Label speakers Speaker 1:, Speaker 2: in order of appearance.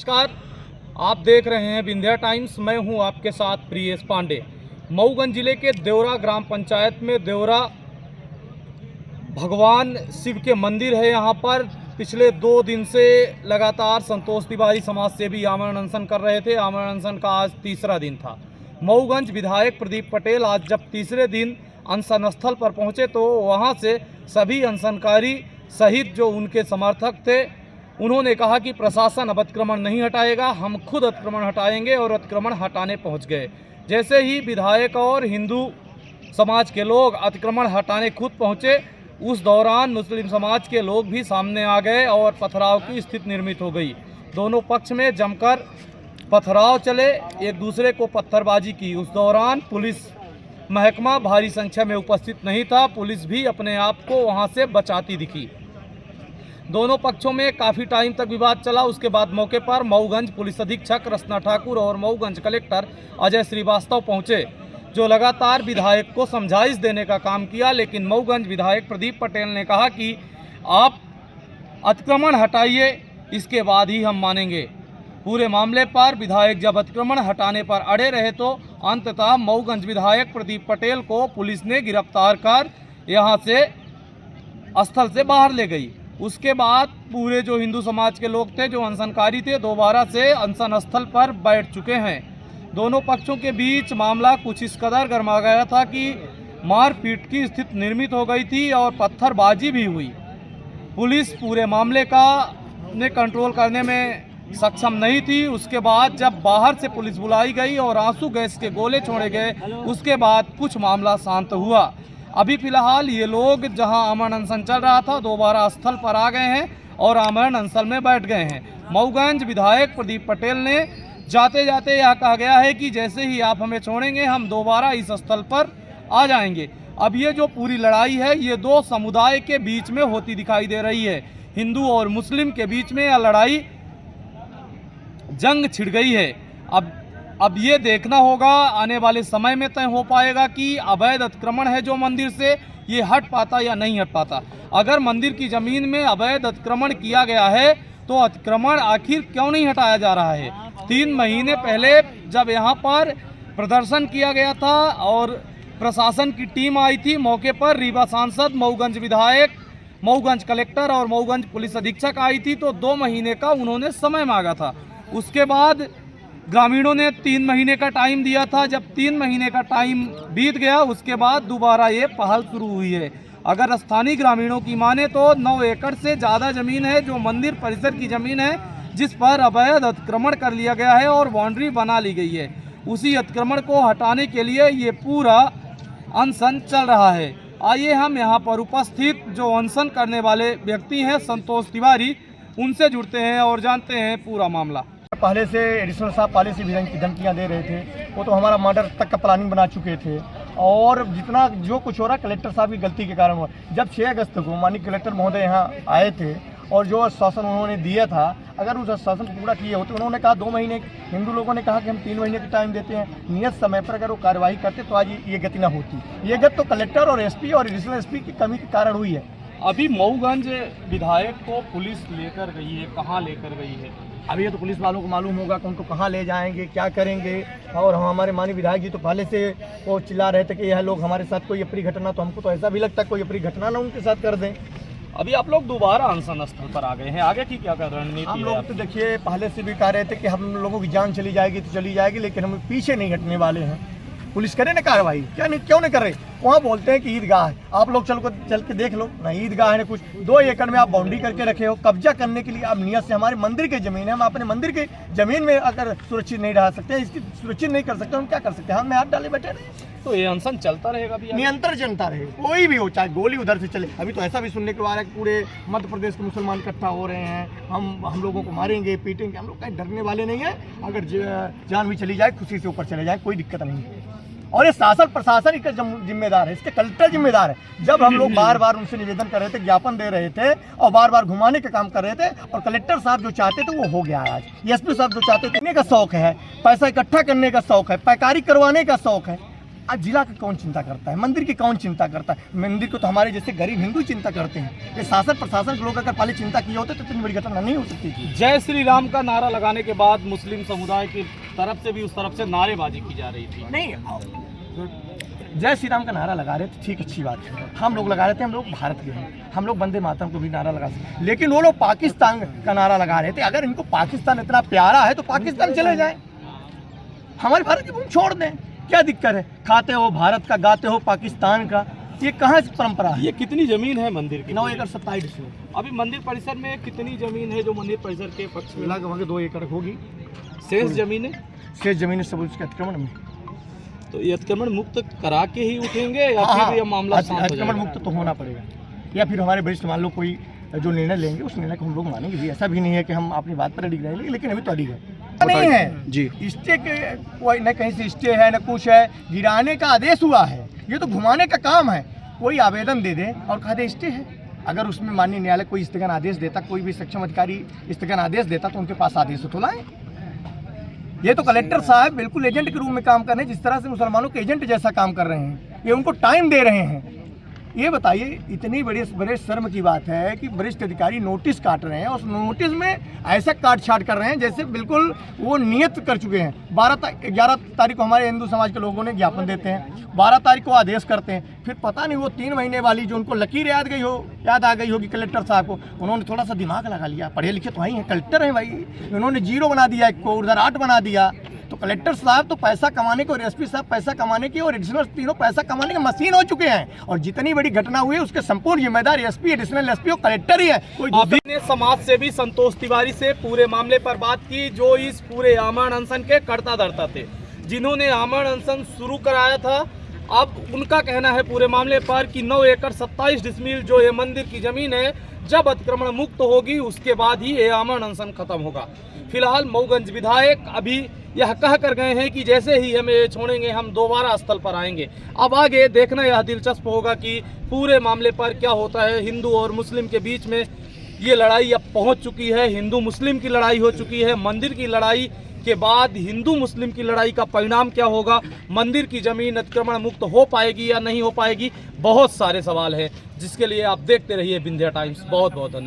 Speaker 1: नमस्कार, आप देख रहे हैं विंध्या टाइम्स। मैं हूं आपके साथ प्रियेश पांडे। मऊगंज जिले के देवरा ग्राम पंचायत में देवरा भगवान शिव के मंदिर है। यहां पर पिछले 2 दिन से लगातार संतोष तिवारी समाज सेवी आमरण अनशन कर रहे थे। आमरण अनशन का आज तीसरा दिन था। मऊगंज विधायक प्रदीप पटेल आज जब तीसरे दिन अनशन स्थल पर पहुंचे तो वहां से सभी अनशनकारी सहित जो उनके समर्थक थे उन्होंने कहा कि प्रशासन अब अतिक्रमण नहीं हटाएगा, हम खुद अतिक्रमण हटाएंगे और अतिक्रमण हटाने पहुंच गए। जैसे ही विधायक और हिंदू समाज के लोग अतिक्रमण हटाने खुद पहुंचे, उस दौरान मुस्लिम समाज के लोग भी सामने आ गए और पथराव की स्थिति निर्मित हो गई। दोनों पक्ष में जमकर पथराव चले, एक दूसरे को पत्थरबाजी की। उस दौरान पुलिस महकमा भारी संख्या में उपस्थित नहीं था। पुलिस भी अपने आप को वहां से बचाती दिखी। दोनों पक्षों में काफ़ी टाइम तक विवाद चला। उसके बाद मौके पर मऊगंज पुलिस अधीक्षक रचना ठाकुर और मऊगंज कलेक्टर अजय श्रीवास्तव पहुंचे, जो लगातार विधायक को समझाइश देने का काम किया। लेकिन मऊगंज विधायक प्रदीप पटेल ने कहा कि आप अतिक्रमण हटाइए, इसके बाद ही हम मानेंगे। पूरे मामले पर विधायक जब अतिक्रमण हटाने पर अड़े रहे तो अंततः मऊगंज विधायक प्रदीप पटेल को पुलिस ने गिरफ्तार कर यहां से स्थल से बाहर ले गई। उसके बाद पूरे जो हिंदू समाज के लोग थे, जो अनशनकारी थे, दोबारा से अनशन स्थल पर बैठ चुके हैं। दोनों पक्षों के बीच मामला कुछ इस कदर गर्मा गया था कि मारपीट की स्थिति निर्मित हो गई थी और पत्थरबाजी भी हुई। पुलिस पूरे मामले का ने कंट्रोल करने में सक्षम नहीं थी। उसके बाद जब बाहर से पुलिस बुलाई गई और आंसू गैस के गोले छोड़े गए, उसके बाद कुछ मामला शांत हुआ। अभी फिलहाल ये लोग जहां आमरण अनशन चल रहा था, दोबारा स्थल पर आ गए हैं और आमरण अनशन में बैठ गए हैं। मऊगंज विधायक प्रदीप पटेल ने जाते जाते यह कहा गया है कि जैसे ही आप हमें छोड़ेंगे हम दोबारा इस स्थल पर आ जाएंगे। अब ये जो पूरी लड़ाई है ये 2 समुदाय के बीच में होती दिखाई दे रही है। हिंदू और मुस्लिम के बीच में यह लड़ाई जंग छिड़ गई है। अब ये देखना होगा आने वाले समय में तय हो पाएगा कि अवैध अतिक्रमण है जो मंदिर से, ये हट पाता या नहीं हट पाता। अगर मंदिर की जमीन में अवैध अतिक्रमण किया गया है तो अतिक्रमण आखिर क्यों नहीं हटाया जा रहा है? 3 महीने पहले जब यहाँ पर प्रदर्शन किया गया था और प्रशासन की टीम आई थी मौके पर, रीवा सांसद, मऊगंज विधायक, मऊगंज कलेक्टर और मऊगंज पुलिस अधीक्षक आई थी, तो 2 महीने का उन्होंने समय मांगा था। उसके बाद ग्रामीणों ने 3 महीने का टाइम दिया था। जब 3 महीने का टाइम बीत गया, उसके बाद दोबारा ये पहल शुरू हुई है। अगर स्थानीय ग्रामीणों की माने तो 9 एकड़ से ज़्यादा ज़मीन है जो मंदिर परिसर की ज़मीन है, जिस पर अवैध अतिक्रमण कर लिया गया है और बाउंड्री बना ली गई है। उसी अतिक्रमण को हटाने के लिए ये पूरा अनशन चल रहा है। आइए हम यहाँ पर उपस्थित जो अनशन करने वाले व्यक्ति हैं संतोष तिवारी, उनसे जुड़ते हैं और जानते हैं पूरा मामला।
Speaker 2: पहले से एडिशनल साहब पहले से भी धमकियाँ दे रहे थे, वो तो हमारा मर्डर तक का प्लानिंग बना चुके थे। और जितना जो कुछ हो रहा कलेक्टर साहब की गलती के कारण हुआ। जब 6 अगस्त को माननीय कलेक्टर महोदय यहाँ आए थे और जो आश्वासन उन्होंने दिया था, अगर उस आश्वासन को पूरा किए होते, उन्होंने कहा 2 महीने, हिंदू लोगों ने कहा कि हम 3 महीने का टाइम देते हैं, नियत समय पर अगर वो कार्रवाई करते तो आज ये गति ना होती। ये गति तो कलेक्टर और एसपी और एडिशनल एसपी की कमी के कारण हुई है।
Speaker 1: अभी मऊगंज विधायक को पुलिस लेकर गई है, कहाँ लेकर गई है?
Speaker 2: अभी ये तो पुलिस वालों को मालूम होगा कि उनको कहाँ ले जाएंगे, क्या करेंगे। और हमारे माननीय विधायक जी तो पहले से वो चिल्ला रहे थे कि यह लोग हमारे साथ कोई अप्रिय घटना, तो हमको तो ऐसा भी लगता है कोई अप्रिय घटना ना उनके साथ कर दें।
Speaker 1: अभी आप लोग दोबारा अनशन स्थल पर आ गए हैं, आगे की क्या रणनीति?
Speaker 2: हम लोग तो देखिए पहले से भी कह रहे थे कि हम लोगों की जान चली जाएगी तो चली जाएगी, लेकिन हम पीछे नहीं हटने वाले हैं। पुलिस करे ना कार्रवाई, क्यों नहीं कर रहे? वहाँ बोलते हैं कि ईदगाह है, आप लोग चल के देख लो ना, ईदगाह है ना कुछ। 2 एकड़ में आप बाउंड्री करके रखे हो, कब्जा करने के लिए आप नियत से। हमारे मंदिर की जमीन है, हम अपने मंदिर की जमीन में अगर सुरक्षित नहीं रह सकते, इसकी सुरक्षित नहीं कर सकते, हम क्या कर सकते हैं? हाथ में हाथ डाले बैठे नहीं।
Speaker 1: तो ये अनशन चलता रहेगा भी,
Speaker 2: निरंतर चलता रहेगा, कोई भी हो, चाहे गोली उधर से चले। अभी तो ऐसा भी सुनने को आ रहा है कि पूरे मध्य प्रदेश के मुसलमान इकट्ठा हो रहे हैं, हम लोगों को मारेंगे, पीटेंगे। हम लोग कहीं डरने वाले नहीं है। अगर जान भी चली जाए, खुशी से ऊपर चले जाए, कोई दिक्कत नहीं है। और ये शासन प्रशासन इसका जिम्मेदार है, इसके कलेक्टर जिम्मेदार है। जब हम लोग बार बार उनसे निवेदन कर रहे थे, ज्ञापन दे रहे थे और बार बार घुमाने का काम कर रहे थे, और कलेक्टर साहब जो चाहते थे वो हो गया। आज एसपी साहब जो चाहते थे, का शौक है, पैसा इकट्ठा करने का शौक है, पैकारी करवाने का शौक है, आज जिला की कौन चिंता करता है, मंदिर की कौन चिंता करता है? मंदिर को तो हमारे जैसे गरीब हिंदू चिंता करते हैं। ये शासन प्रशासन के लोग अगर पहले चिंता किए होते तो इतनी बड़ी घटना नहीं हो सकती थी।
Speaker 1: जय श्री राम का नारा लगाने के बाद मुस्लिम समुदाय की तरफ से भी उस तरफ से नारेबाजी की जा रही थी।
Speaker 2: नहीं, जय श्री राम का नारा लगा रहे थे, ठीक, अच्छी बात है। हम लोग लगा रहे थे, हम लोग भारत के हैं, हम लोग वंदे मातरम को भी नारा लगा सकते, लेकिन वो लोग पाकिस्तान का नारा लगा रहे थे। अगर इनको पाकिस्तान इतना प्यारा है तो पाकिस्तान चले जाए, हमारे भारत की भूमि छोड़ दें, क्या दिक्कत है? खाते हो भारत का, गाते हो पाकिस्तान का, ये कहाँ से परंपरा है?
Speaker 1: ये कितनी जमीन है मंदिर की?
Speaker 2: 9 एकड़ 27
Speaker 1: अभी मंदिर परिसर में कितनी जमीन है जो मंदिर परिसर के पक्ष में?
Speaker 2: लगभग 2 एकड़ होगी।
Speaker 1: शेष जमीनें?
Speaker 2: शेष जमीन सब उसके अतिक्रमण में,
Speaker 1: तो ये अतिक्रमण मुक्त करा के ही उठेंगे या फिर ये मामला शांत हो
Speaker 2: अतिक्रमण
Speaker 1: जाएगा?
Speaker 2: मुक्त तो होना पड़ेगा, या फिर हमारे वरिष्ठ मान लो कोई जो निर्णय लेंगे उस निर्णय को हम लोग मानेंगे भी। ऐसा भी नहीं है कि हम अपनी बात पर अडिग रहेंगे, लेकिन अभी तो अडिग है नहीं है
Speaker 1: जी।
Speaker 2: स्टे के कोई न कहीं से स्टे है न कुछ है, गिराने का आदेश हुआ है, ये तो घुमाने का काम है। कोई आवेदन दे दे और कह दे स्टे है, अगर उसमें माननीय न्यायालय कोई स्थगन आदेश देता, कोई भी सक्षम अधिकारी स्थगन आदेश देता तो उनके पास आदेश तो लाए। ये तो कलेक्टर साहब बिल्कुल एजेंट के रूप में काम कर रहे हैं, जिस तरह से मुसलमानों के एजेंट जैसा काम कर रहे हैं, ये उनको टाइम दे रहे हैं। ये बताइए, इतनी बड़े शर्म की बात है कि वरिष्ठ अधिकारी नोटिस काट रहे हैं, उस नोटिस में ऐसा काट छाट कर रहे हैं जैसे बिल्कुल वो नियत कर चुके हैं। 11 तारीख को हमारे हिंदू समाज के लोगों ने ज्ञापन देते हैं, 12 तारीख को आदेश करते हैं, फिर पता नहीं वो 3 महीने वाली जो उनको लकीर याद आ गई होगी कलेक्टर साहब को, उन्होंने थोड़ा सा दिमाग लगा लिया, पढ़े लिखे तो ही हैं, कलेक्टर हैं भाई, उन्होंने 0 बना दिया, 1 को उधर 8 बना दिया। तो कलेक्टर साहब तो पैसा कमाने के और एसपी साहब पैसा कमाने की और एडिशनल तीनों पैसा कमाने के मशीन हो चुके हैं, और जितनी बड़ी घटना हुई है उसके संपूर्ण जिम्मेदार एसपी, एडिशनल एसपी और कलेक्टर ही है। कोई
Speaker 1: अभी ने समाज सेवी संतोष तिवारी से पूरे मामले पर बात की, जो इस पूरे आमरण अनशन के कर्ता धर्ता थे, जिन्होंने आमरण अनशन शुरू कराया था। अब उनका कहना है पूरे मामले पर कि 9 एकड़ 27 डिसमिल जो ये मंदिर की जमीन है, जब अतिक्रमण मुक्त होगी उसके बाद ही ये आमरण अनशन खत्म होगा। फिलहाल मऊगंज विधायक अभी यह कह कर गए हैं कि जैसे ही हमें ये छोड़ेंगे हम दोबारा स्थल पर आएंगे। अब आगे देखना यह दिलचस्प होगा कि पूरे मामले पर क्या होता है। हिंदू और मुस्लिम के बीच में ये लड़ाई अब पहुंच चुकी है, हिंदू मुस्लिम की लड़ाई हो चुकी है। मंदिर की लड़ाई के बाद हिंदू मुस्लिम की लड़ाई का परिणाम क्या होगा, मंदिर की जमीन अतिक्रमण मुक्त हो पाएगी या नहीं हो पाएगी, बहुत सारे सवाल हैं, जिसके लिए आप देखते रहिए विंध्या टाइम्स। बहुत बहुत धन्यवाद।